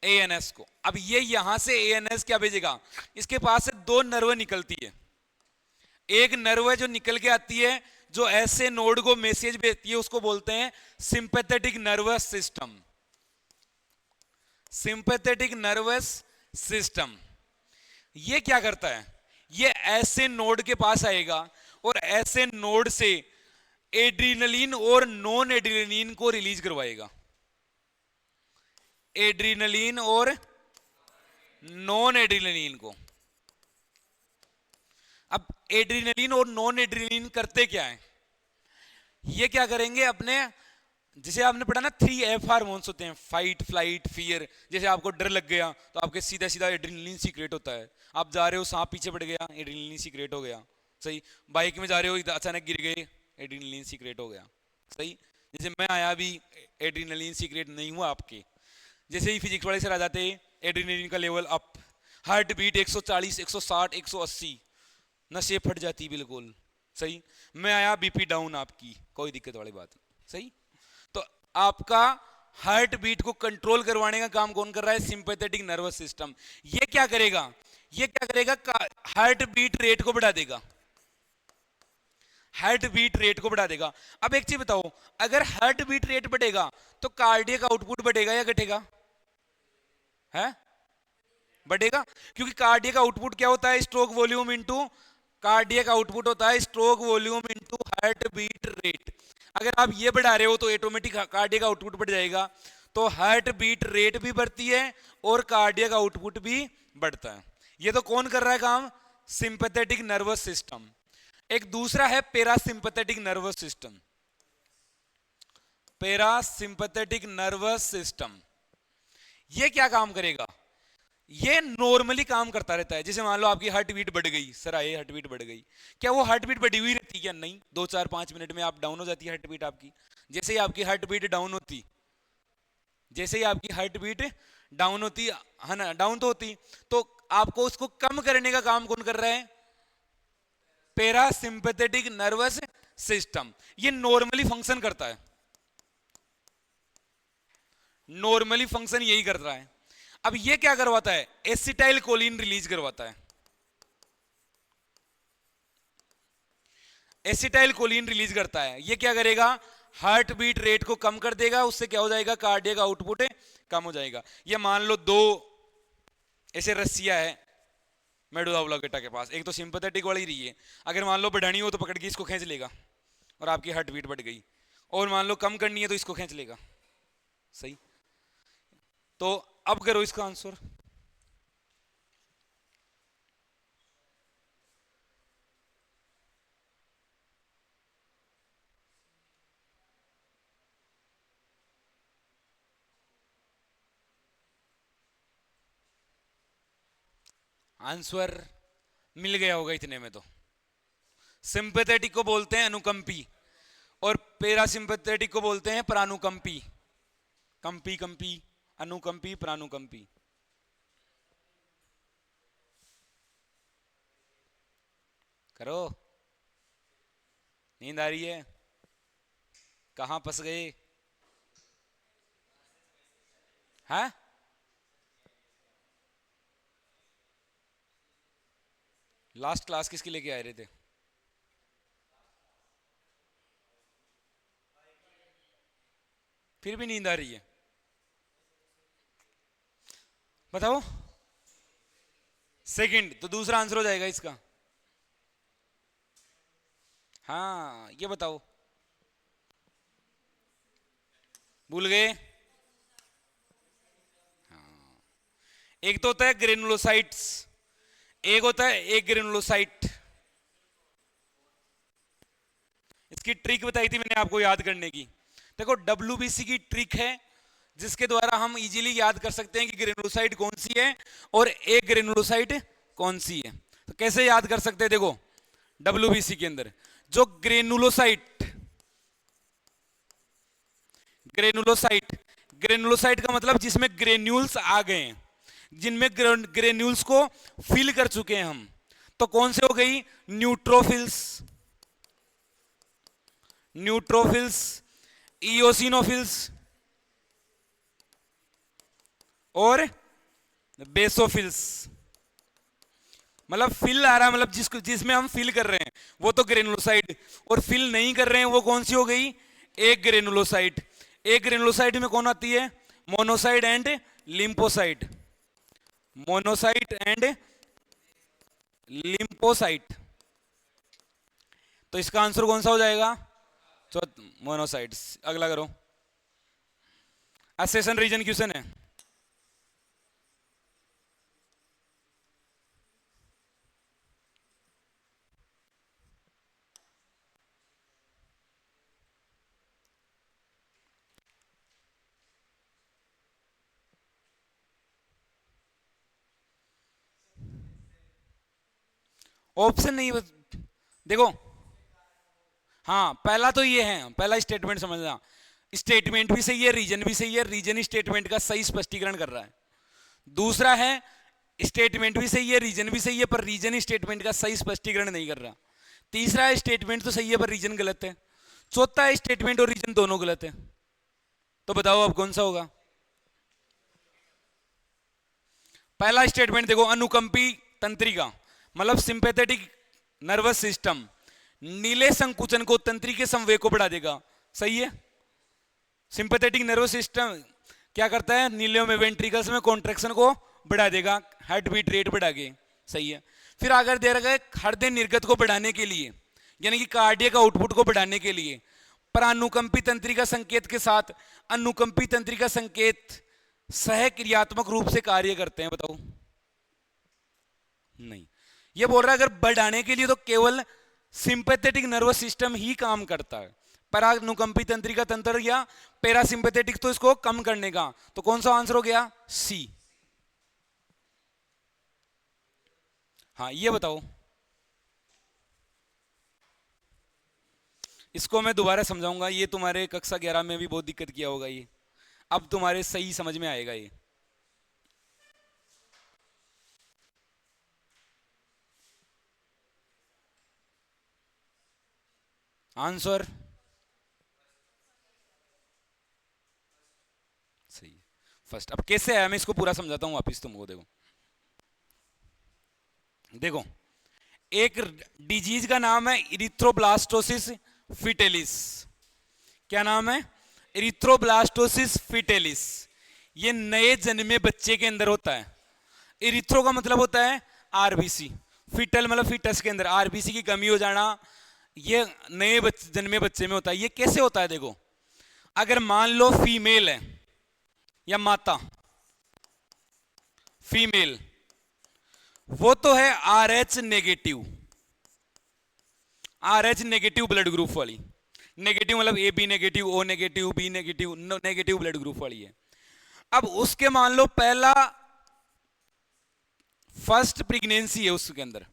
एएनएस को। अब ये यहां से एएनएस क्या भेजेगा? इसके पास से 2 नर्व निकलती है। एक नर्व है जो निकल के आती है, जो ऐसे नोड को मैसेज भेजती है, उसको बोलते हैं sympathetic nervous system. Sympathetic nervous system ये क्या करता है? ये ऐसे नोड के पास आएगा और ऐसे नोड से एड्रीनलिन और नॉन एड्रीनलिन को रिलीज करवाएगा। एड्रीनलिन और नॉन एड्रीनलिन को। अब एड्रीनलिन और नॉन एड्रीनलिन करते क्या है? ये क्या करेंगे अपने, जैसे आपने पढ़ा ना 3F हार्मोन्स होते हैं, फाइट फ्लाइट फियर। जैसे आपको डर लग गया तो आपके सीधा सीधा एड्रेनलिन सीक्रेट होता है। आप जा रहे हो, सांप पीछे पड़ गया, एड्रेनलिन सीक्रेट हो गया। सही, बाइक में जा रहे हो, अचानक गिर गए, एड्रेनलिन सीक्रेट हो गया। सही, जैसे मैं आया अभी, एड्रेनलिन सीक्रेट नहीं हुआ आपके। जैसे ही फिजिक्स वाले सर आ जाते, एड्रेनलिन का लेवल अप, हार्ट बीट 140 160 180, नशे फट जाती बिल्कुल। सही, मैं आया बीपी डाउन आपकी, कोई दिक्कत वाली बात नहीं। सही, तो आपका हार्ट बीट को कंट्रोल करवाने का काम कौन कर रहा है? Sympathetic nervous system. ये क्या करेगा? ये क्या करेगा? हार्ट बीट रेट को बढ़ा देगा। हार्ट बीट रेट को बढ़ा देगा। अब एक चीज बताओ, अगर हार्ट बीट रेट बढ़ेगा तो कार्डियक आउटपुट बढ़ेगा या घटेगा? है, बढ़ेगा। क्योंकि कार्डियक आउटपुट क्या होता है? Stroke volume into, cardiac output होता है stroke volume into heart beat rate. अगर आप ये बढ़ा रहे हो तो ऑटोमेटिक कार्डियक आउटपुट बढ़ जाएगा। तो हार्ट बीट रेट भी बढ़ती है और कार्डियक आउटपुट भी बढ़ता है। ये तो कौन कर रहा है काम? Sympathetic nervous system. एक दूसरा है parasympathetic nervous system. Parasympathetic nervous system ये क्या काम करेगा? ये नॉर्मली काम करता रहता है। जैसे मान लो आपकी हार्ट बीट बढ़ गई, सर आए हार्ट बीट बढ़ गई, क्या वो हार्ट बीट बढ़ी हुई रहती है? क्या नहीं, 2 4 5 मिनट में आप डाउन हो जाती है हार्ट बीट आपकी। जैसे ही आपकी हार्ट बीट डाउन होती, जैसे ही आपकी हार्ट बीट डाउन होती है ना, डाउन तो होती, तो आपको उसको कम करने का काम कौन कर रहा है? Parasympathetic nervous system. ये नॉर्मली फंक्शन करता है, नॉर्मली फंक्शन यही कर रहा है। अब ये क्या करवाता है? एसिटाइल कोलिन रिलीज करवाता है। एसिटाइल कोलिन रिलीज करता है। ये क्या करेगा? हार्ट बीट रेट को कम कर देगा, उससे क्या हो जाएगा? कार्डियक आउटपुट कम हो जाएगा। ये मान लो 2 ऐसे रस्सियां है मेडुला ऑब्लोंगेटा के पास, एक तो सिंपैथेटिक वाली रही है, अगर मान लो बढ़ानी हो तो पकड़ के इसको खींच लेगा और आपकी हार्ट बीट बढ़ गई, और मान लो कम करनी है तो इसको खींच लेगा। सही, तो अब करो इसका आंसर। आंसर मिल गया होगा इतने में तो। सिंपैथेटिक को बोलते हैं अनुकंपी और पैरासिम्पैथेटिक को बोलते हैं प्रानुकंपी। कंपी कंपी, अनुकंपी, प्रानुकंपी। करो, नींद आ रही है? कहां फंस गए? हाँ, लास्ट क्लास किसकी लेके आए रहे थे? फिर भी नींद आ रही है? बताओ। सेकंड तो दूसरा आंसर हो जाएगा इसका। हाँ, ये बताओ। भूल गए? एक तो होता है ग्रेनुलोसाइट्स, एक होता है एक ग्रेनुलोसाइट। इसकी ट्रिक बताई थी मैंने आपको याद करने की। देखो, डब्ल्यूबीसी की ट्रिक है जिसके द्वारा हम इजीली याद कर सकते हैं कि ग्रेनुलोसाइट कौन सी है और एक ग्रेनुलोसाइट कौन सी है। तो कैसे याद कर सकते हैं? देखो, डब्ल्यूबीसी के अंदर जो ग्रेनुलोसाइट, ग्रेनुलोसाइट, ग्रेनुलोसाइट का मतलब जिसमें ग्रेन्यूल्स आ गए हैं, जिनमें ग्रेन्यूल्स को फिल कर चुके हैं हम। तो कौन से हो गई? न्यूट्रोफिल्स, न्यूट्रोफिल्स, इओसिनोफिल्स और बेसोफिल्स। मतलब फिल आ रहा है, मतलब जिसको जिसमें हम फिल कर रहे हैं वो तो ग्रेनुलोसाइट, और फिल नहीं कर रहे हैं वो कौन सी हो गई? एक ग्रेनुलोसाइट। एक ग्रेनुलोसाइट में कौन आती है? Monocyte and lymphocyte, monocyte and lymphocyte. तो इसका आंसर कौन सा हो जाएगा? मोनोसाइट्स। अगला करो। एसेशन रीजन क्वेश्चन है। ऑप्शन नहीं देखो। हाँ, पहला तो ये है, पहला स्टेटमेंट समझना। स्टेटमेंट भी सही है, रीजन भी सही है, रीजन स्टेटमेंट का सही स्पष्टीकरण कर रहा है। दूसरा है, स्टेटमेंट भी सही है, रीजन भी सही है, पर रीजन स्टेटमेंट का सही स्पष्टीकरण नहीं कर रहा। तीसरा है, स्टेटमेंट तो सही है पर रीजन गलत है। चौथा है, स्टेटमेंट और रीजन दोनों गलत है। तो बताओ अब कौन सा होगा? पहला स्टेटमेंट देखो, अनुकंपी तंत्रिका मतलब सिंपैथेटिक नर्वस सिस्टम नीले संकुचन को, तंत्री के संवेग को बढ़ा देगा। सही है। सिंपैथेटिक नर्वस सिस्टम क्या करता है? नीले में वेंट्रिकल्स में कॉन्ट्रैक्शन को बढ़ा देगा, हार्ट बीट रेट बढ़ा के। सही है। फिर अगर दे रखा है हृदय निर्गत को बढ़ाने के लिए, यानी कि कार्डियक आउटपुट को बढ़ाने के लिए, पर अनुकंपी तंत्रिका संकेत के साथ अनुकंपी तंत्रिका संकेत सहक्रियात्मक रूप से कार्य करते हैं। बताओ। नहीं, ये बोल रहा है अगर बढ़ाने के लिए तो केवल सिंपैथेटिक नर्वस सिस्टम ही काम करता है, परानुकंपी तंत्रिका तंत्र या पैरासिम्पैथेटिक तो इसको कम करने का। तो कौन सा आंसर हो गया? सी। हाँ, ये बताओ। इसको मैं दोबारा समझाऊंगा, ये तुम्हारे कक्षा 11 में भी बहुत दिक्कत किया होगा, ये अब तुम्हारे सही समझ में आएगा। ये आंसर सही है फर्स्ट। अब कैसे है मैं इसको पूरा समझाता हूं वापिस तुमको। देखो देखो, एक डिजीज का नाम है इरिथ्रोब्लास्टोसिस फिटेलिस। क्या नाम है? Erythroblastosis fetalis. ये नए जन्मे बच्चे के अंदर होता है। इरिथ्रो का मतलब होता है आरबीसी, फिटल मतलब फिटस के अंदर आरबीसी की कमी हो जाना, ये नए जन्मे बच्चे में होता है। ये कैसे होता है? देखो, अगर मान लो फीमेल है या माता, फीमेल, वो तो है Rh negative, Rh negative blood group वाली। नेगेटिव मतलब A B negative, O negative, B negative, negative blood group वाली है। अब उसके मान लो पहला फर्स्ट प्रेगनेंसी है उसके अंदर,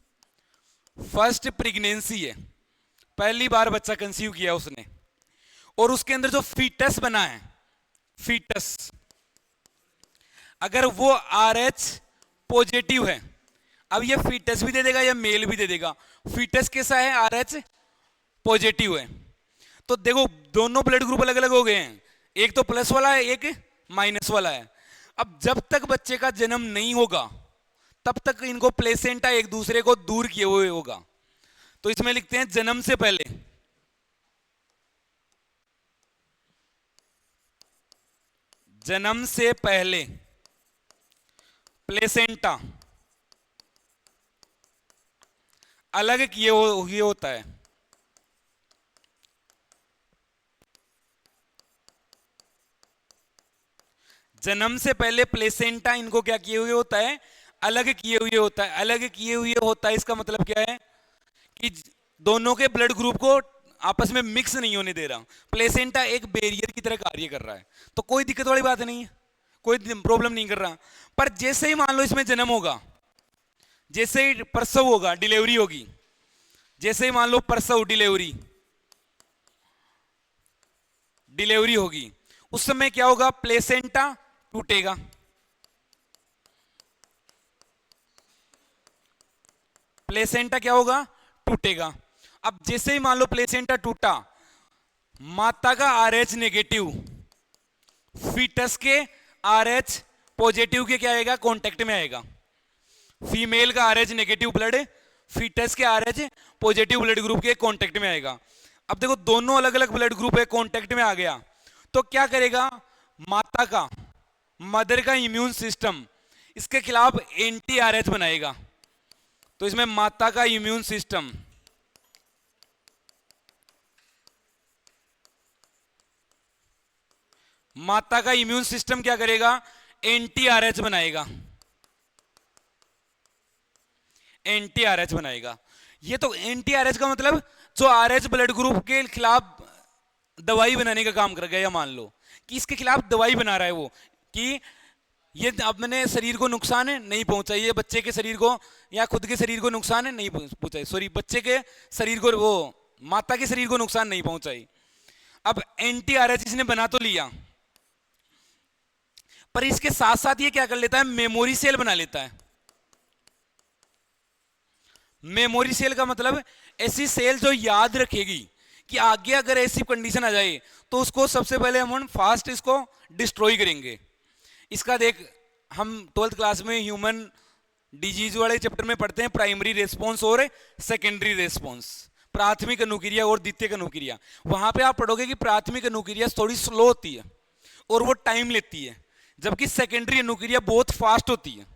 फर्स्ट प्रेगनेंसी है, पहली बार बच्चा कंसीव किया उसने, और उसके अंदर जो फीटस बना है, फीटस, अगर वो RH पॉजिटिव है, अब ये फीटस भी दे देगा या मेल भी दे देगा, फीटस कैसा है, RH पॉजिटिव है, तो देखो दोनों ब्लड ग्रुप अलग अलग हो गए हैं, एक तो प्लस वाला है, एक माइनस वाला है। अब जब तक बच्चे का जन्म नहीं होगा तब तक इनको प्लेसेंटा एक दूसरे को दूर किए हुए होगा, तो इसमें लिखते हैं जन्म से पहले, जन्म से पहले प्लेसेंटा अलग किए हुए होता है, जन्म से पहले प्लेसेंटा इनको क्या किए हुए होता है, अलग किए हुए होता है, अलग किए हुए होता है, इसका मतलब क्या है कि दोनों के ब्लड ग्रुप को आपस में मिक्स नहीं होने दे रहा, प्लेसेंटा एक बैरियर की तरह कार्य कर रहा है, तो कोई दिक्कत वाली बात नहीं है, कोई प्रॉब्लम नहीं कर रहा। पर जैसे ही मान लो इसमें जन्म होगा, जैसे ही प्रसव होगा, डिलीवरी होगी, जैसे ही मान लो प्रसव डिलीवरी डिलीवरी होगी, उस समय क्या होगा, प्लेसेंटा टूटेगा, प्लेसेंटा क्या होगा, टूटेगा। अब जैसे ही मान लो प्लेसेंटा टूटा, माता का RH नेगेटिव फीटस के RH पॉजिटिव के क्या आएगा, कांटेक्ट में आएगा, फीमेल का RH नेगेटिव ब्लड फीटस के RH पॉजिटिव ब्लड ग्रुप के कांटेक्ट में आएगा। अब देखो दोनों अलग अलग ब्लड ग्रुप है, कांटेक्ट में आ गया, तो क्या करेगा, माता का, मदर का इम्यून सिस्टम इसके खिलाफ एंटी RH बनाएगा, तो इसमें माता का इम्यून सिस्टम माता का इम्यून सिस्टम क्या करेगा, एंटी RH बनाएगा, एंटी RH बनाएगा। ये तो एंटी RH का मतलब जो RH ब्लड ग्रुप के खिलाफ दवाई बनाने का काम कर गया, मान लो कि इसके खिलाफ दवाई बना रहा है वो, कि ये अपने शरीर को नुकसान है नहीं पहुंचाई, ये बच्चे के शरीर को या खुद के शरीर को नुकसान है नहीं पहुंचाई, सॉरी बच्चे के शरीर को, वो माता के शरीर को नुकसान नहीं पहुंचाई। अब एंटी RH इसने बना तो लिया, पर इसके साथ साथ ये क्या कर लेता है, मेमोरी सेल बना लेता है। मेमोरी सेल का मतलब ऐसी सेल जो याद रखेगी कि आगे अगर ऐसी कंडीशन आ जाए तो उसको सबसे पहले हम फास्ट इसको डिस्ट्रॉय करेंगे। इसका देख, हम 12th क्लास में ह्यूमन डिजीज वाले चैप्टर में पढ़ते हैं प्राइमरी रेस्पॉन्स और सेकेंडरी रेस्पॉन्स, प्राथमिक अनुक्रिया और द्वितीयक अनुक्रिया। वहां पे आप पढ़ोगे कि प्राथमिक अनुक्रिया थोड़ी स्लो होती है और वो टाइम लेती है, जबकि सेकेंडरी अनुक्रिया बहुत फास्ट होती है,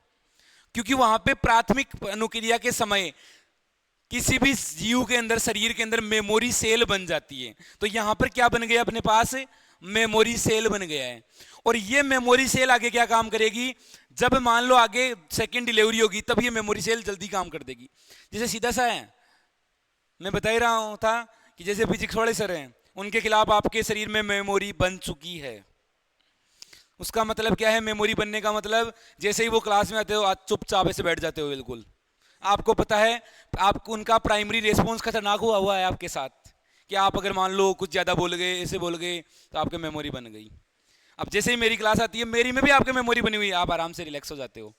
क्योंकि वहां पे प्राथमिक अनुक्रिया के समय किसी भी जीव के अंदर, शरीर के अंदर मेमोरी सेल बन जाती है। तो यहां पर क्या बन गया अपने पास, मेमोरी सेल बन गया है। और ये मेमोरी सेल आगे क्या काम करेगी, जब मान लो आगे सेकंड डिलीवरी होगी तब ये मेमोरी सेल जल्दी काम कर देगी। जैसे सीधा सा है, मैं बता ही रहा हूं था कि जैसे फिजिक्स वाले सर हैं, उनके खिलाफ आपके शरीर में मेमोरी बन चुकी है। उसका मतलब क्या है, मेमोरी बनने का मतलब जैसे ही वो क्लास में आते हो आज चुपचाप ऐसे बैठ जाते हो, बिल्कुल आपको पता है, आपको उनका प्राइमरी रेस्पॉन्स खतरनाक हुआ है आपके साथ, कि आप अगर मान लो कुछ ज्यादा बोल गए, ऐसे बोल गए, तो आपके मेमोरी बन गई। अब जैसे ही मेरी क्लास आती है, मेरी में भी आपके मेमोरी बनी हुई है, आप आराम से रिलैक्स हो जाते हो।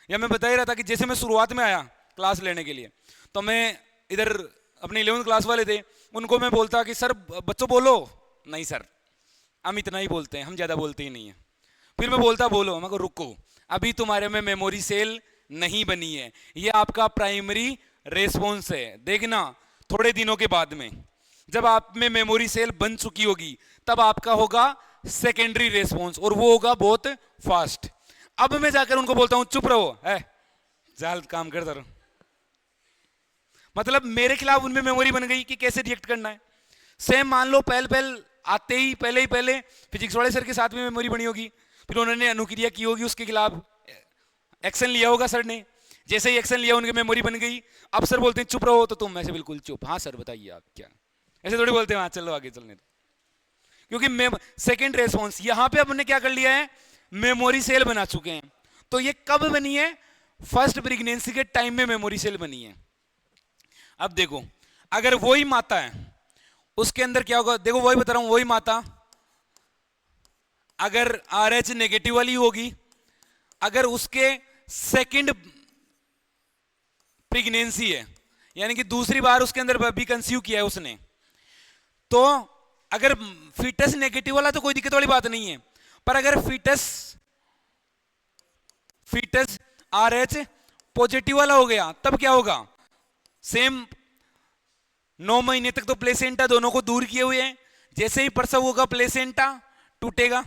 या मैं बता ही रहा था कि जैसे मैं शुरुआत में आया क्लास लेने के लिए, तो मैं इधर अपने 11th क्लास वाले थे, उनको मैं बोलता कि सर बच्चों बोलो, नहीं सर हम इतना ही बोलते हैं, हम ज्यादा बोलते ही नहीं है। फिर मैं बोलता बोलो, मैं को रुको, अभी तुम्हारे में मेमोरी सेल नहीं बनी है, ये आपका प्राइमरी रेस्पॉन्स है। देखना थोड़े दिनों के बाद में जब आप में मेमोरी सेल बन चुकी होगी तब आपका होगा सेकेंडरी रेस्पॉन्स, और वो होगा बहुत फास्ट। अब मैं जाकर उनको बोलता हूं चुप रहो, है जाल काम करता रहो, मतलब मेरे खिलाफ उनमें मेमोरी बन गई कि कैसे रिएक्ट करना है। सेम मान लो पहले आते ही पहले फिजिक्स वाले सर के साथ में मेमोरी बनी होगी, फिर उन्होंने अनुक्रिया की होगी, उसके खिलाफ एक्शन लिया होगा सर ने, जैसे ही एक्शन लिया उनकी मेमोरी बन गई। अब सर बोलते हैं चुप रहो, तो तुम ऐसे बिल्कुल चुप, हाँ सर बताइए आप क्या, ऐसे थोड़ी बोलते हैं हाँ चलो आगे चलने दो, क्योंकि सेकेंड रेस्पॉन्स यहां पे हमने क्या कर लिया है, मेमोरी सेल बना चुके हैं। तो ये कब बनी है, फर्स्ट प्रेगनेंसी के टाइम में मेमोरी सेल बनी है। अब देखो अगर वही माता है उसके अंदर क्या होगा, देखो वही बता रहा हूं, वही माता अगर RH नेगेटिव वाली होगी, अगर उसके सेकंड प्रेगनेंसी है यानी कि दूसरी बार उसके अंदर भी कंसीव किया है उसने, तो अगर फीटस नेगेटिव वाला तो कोई दिक्कत वाली बात नहीं है, पर अगर फीटस RH पॉजिटिव वाला हो गया तब क्या होगा, सेम 9 महीने तक तो प्लेसेंटा दोनों को दूर किए हुए हैं, जैसे ही प्रसव होगा प्लेसेंटा टूटेगा,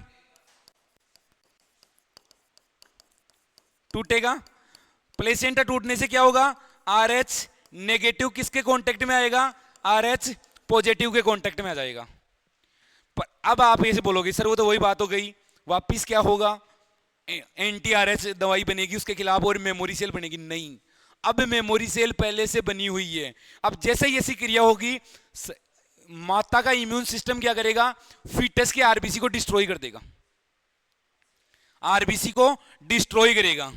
प्लेसेंटा टूटने से क्या होगा, RH नेगेटिव किसके कांटेक्ट में आएगा, RH पॉजिटिव के कांटेक्ट में आ जाएगा। पर अब आप ऐसे बोलोगे सर वो तो वही बात हो गई, वापिस क्या होगा, एंटी RH दवाई बनेगी उसके खिलाफ और मेमोरी सेल बनेगी, नहीं, अब मेमोरी सेल पहले से बनी हुई है। अब जैसे ही ऐसी क्रिया होगी माता का इम्यून सिस्टम क्या करेगा, फीटस के आरबीसी को डिस्ट्रॉय कर देगा, आरबीसी को डिस्ट्रॉय करेगा।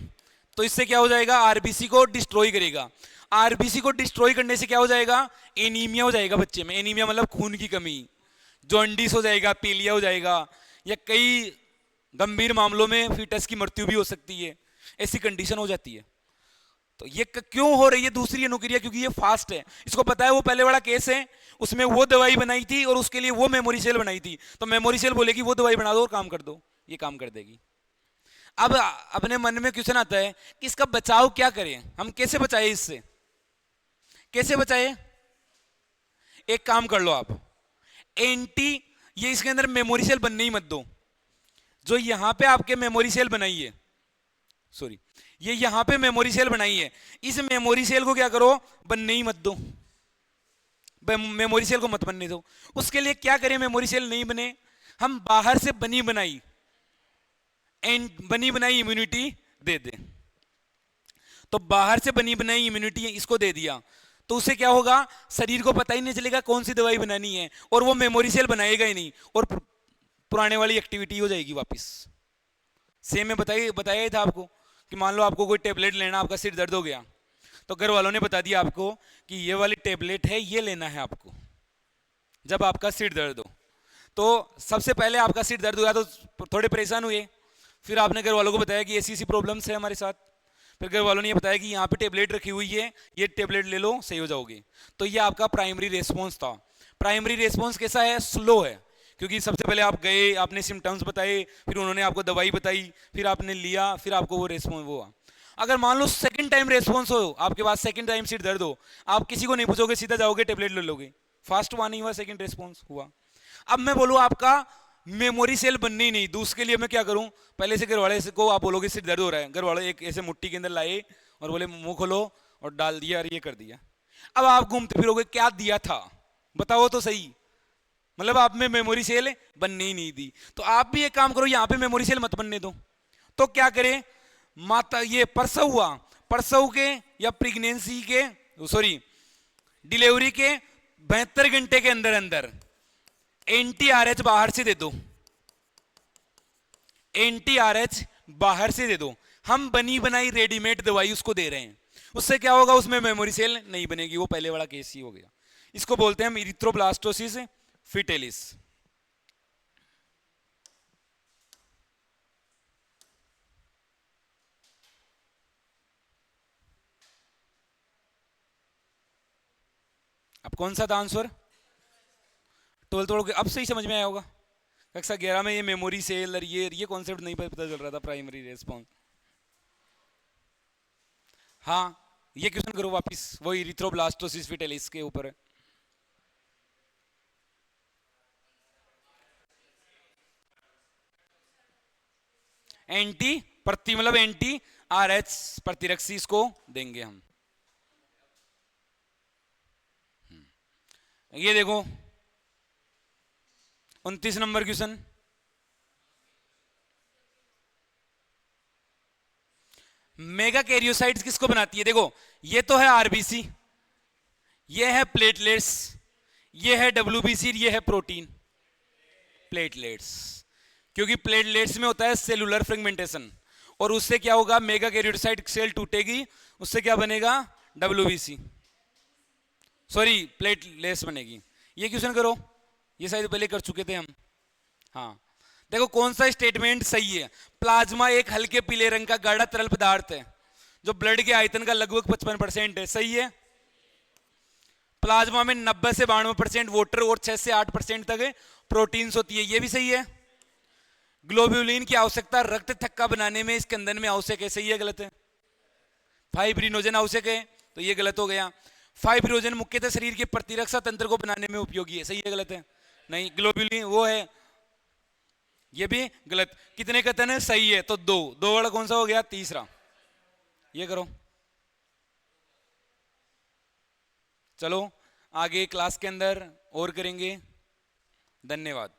तो इससे क्या हो जाएगा, आरबीसी को डिस्ट्रॉय करेगा, आरबीसी को डिस्ट्रॉय करने से क्या हो जाएगा, एनीमिया हो जाएगा बच्चे में, एनीमिया मतलब खून की कमी, जॉन्डिस हो जाएगा, पीलिया हो जाएगा, या कई गंभीर मामलों में फीटस की मृत्यु भी हो सकती है, ऐसी कंडीशन हो जाती है। तो ये क्यों हो रही है दूसरी अनुक्रिया, क्योंकि ये फास्ट है, इसको पता है वो पहले वाला केस है उसमें वो दवाई बनाई थी और उसके लिए वो मेमोरी सेल बनाई थी, तो मेमोरी सेल बोलेगी वो दवाई बना दो और काम कर दो, ये काम कर देगी। अब अपने मन में क्वेश्चन आता है कि इसका बचाव क्या करें, हम कैसे बचाए, इससे कैसे बचाए। एक काम कर लो आप, एंटी ये इसके अंदर मेमोरी सेल बनने ही मत दो, जो यहां पे आपके मेमोरी सेल बनाई है, सॉरी ये यहां पे मेमोरी सेल बनाई है, इस मेमोरी सेल को क्या करो, बनने ही मत दो, मेमोरी सेल को मत बनने दो। उसके लिए क्या करें, मेमोरी सेल नहीं बने, हम बाहर से बनी बनाई इम्यूनिटी दे दें। तो बाहर से बनी बनाई इम्यूनिटी इसको दे दिया तो उससे क्या होगा, शरीर को पता ही नहीं चलेगा कौन सी दवाई बनानी है, और वो मेमोरी सेल बनाएगा ही नहीं, और पुराने वाली एक्टिविटी हो जाएगी वापस। सेम में बताया था आपको कि मान लो आपको कोई टेबलेट लेना, आपका सिर दर्द हो गया, तो घर वालों ने बता दिया आपको कि ये वाली टेबलेट है, ये लेना है आपको जब आपका सिर दर्द हो। तो सबसे पहले आपका सिर दर्द हुआ तो थोड़े परेशान हुए, फिर आपने घर वालों को बताया कि ऐसी ऐसी प्रॉब्लम्स है हमारे साथ, फिर घर वालों ने ये बताया कि यहाँ पे टेबलेट रखी हुई है, ये टेबलेट ले लो सही हो जाओगे। तो ये आपका प्राइमरी रेस्पॉन्स था। प्राइमरी रेस्पॉन्स कैसा है, स्लो है, क्योंकि सबसे पहले आप गए, आपने सिम्टम्स बताए, फिर उन्होंने आपको दवाई बताई, फिर आपने लिया, फिर आपको वो रेस्पॉन्स हुआ। अगर मान लो सेकंड टाइम रेस्पॉन्स हो आपके पास, सेकंड टाइम सिर दर्द हो, आप किसी को नहीं पूछोगे, सीधा जाओगे टेबलेट ले लोगे, फास्ट हुआ नहीं हुआ, सेकंड रेस्पॉन्स हुआ। अब मैं बोलूँ आपका मेमोरी सेल बननी ही नहीं, तो उसके लिए मैं क्या करूं, पहले से घर वाले को आप बोलोगे सिर दर्द हो रहा है, घर वाले एक ऐसे मुट्ठी के अंदर लाए और बोले मुंह खोलो और डाल दिया और ये कर दिया। अब आप घूमते फिरोगे क्या दिया था, बताओ तो सही, मतलब आप में मेमोरी सेल बनने ही नहीं दी। तो आप भी एक काम करो, यहां पे मेमोरी सेल मत बनने दो। तो क्या करें, माता ये प्रसव हुआ, प्रसव के या प्रेगनेंसी के सॉरी डिलीवरी के 72 घंटे के अंदर अंदर एंटी RH बाहर से दे दो, एंटी RH बाहर से दे दो। हम बनी बनाई रेडीमेड दवाई उसको दे रहे हैं, उससे क्या होगा, उसमें मेमोरी सेल नहीं बनेगी, वो पहले वाला केस ही हो गया। इसको बोलते हैं हम इरिथ्रोब्लास्टोसिस फिटेलिस। अब कौन सा था आंसर, 12 के अब सही समझ में आया होगा। कक्षा 11 में ये मेमोरी सेल और ये कॉन्सेप्ट नहीं पता चल रहा था, प्राइमरी रेस्पॉन्स। हाँ ये क्वेश्चन करो वापिस, वो इरिथ्रोब्लास्टोसिस फिटेलिस के ऊपर है। एंटी प्रति मतलब एंटी RH प्रतिरक्षी इसको देंगे हम। ये देखो 29 नंबर क्वेश्चन, मेगा कैरियोसाइट्स किसको बनाती है, देखो ये तो है आरबीसी, ये है प्लेटलेट्स, ये है WBC, ये है प्रोटीन। प्लेटलेट्स, क्योंकि प्लेटलेट्स में होता है सेलुलर फ्रेगमेंटेशन और उससे क्या होगा, मेगा कैरियोसाइट सेल टूटेगी, उससे क्या बनेगा, WBC, सॉरी प्लेटलेस बनेगी। ये क्वेश्चन करो, ये शायद पहले कर चुके थे हम। हाँ देखो कौन सा स्टेटमेंट सही है। प्लाज्मा एक हल्के पीले रंग का गाढ़ा तरल पदार्थ है जो ब्लड के आयतन का लगभग 55% है, सही है। प्लाज्मा में 90 से 92% वाटर और 6 से 8% तक प्रोटीन्स होती है, ये भी सही है। ग्लोब्यूलिन की आवश्यकता रक्त थक्का बनाने में इसके अंदर में आवश्यक है, सही है गलत है। फाइब्रिनोजन आवश्यक है, तो ये गलत हो गया। फाइब्रिनोजन मुख्यतः शरीर के प्रतिरक्षा तंत्र को बनाने में उपयोगी है, सही है गलत है। नहीं, ग्लोब्यूलिन वो है, ये भी गलत। कितने कथन है सही है, तो दो वाला कौन सा हो गया, तीसरा। ये करो, चलो आगे क्लास के अंदर और करेंगे। धन्यवाद।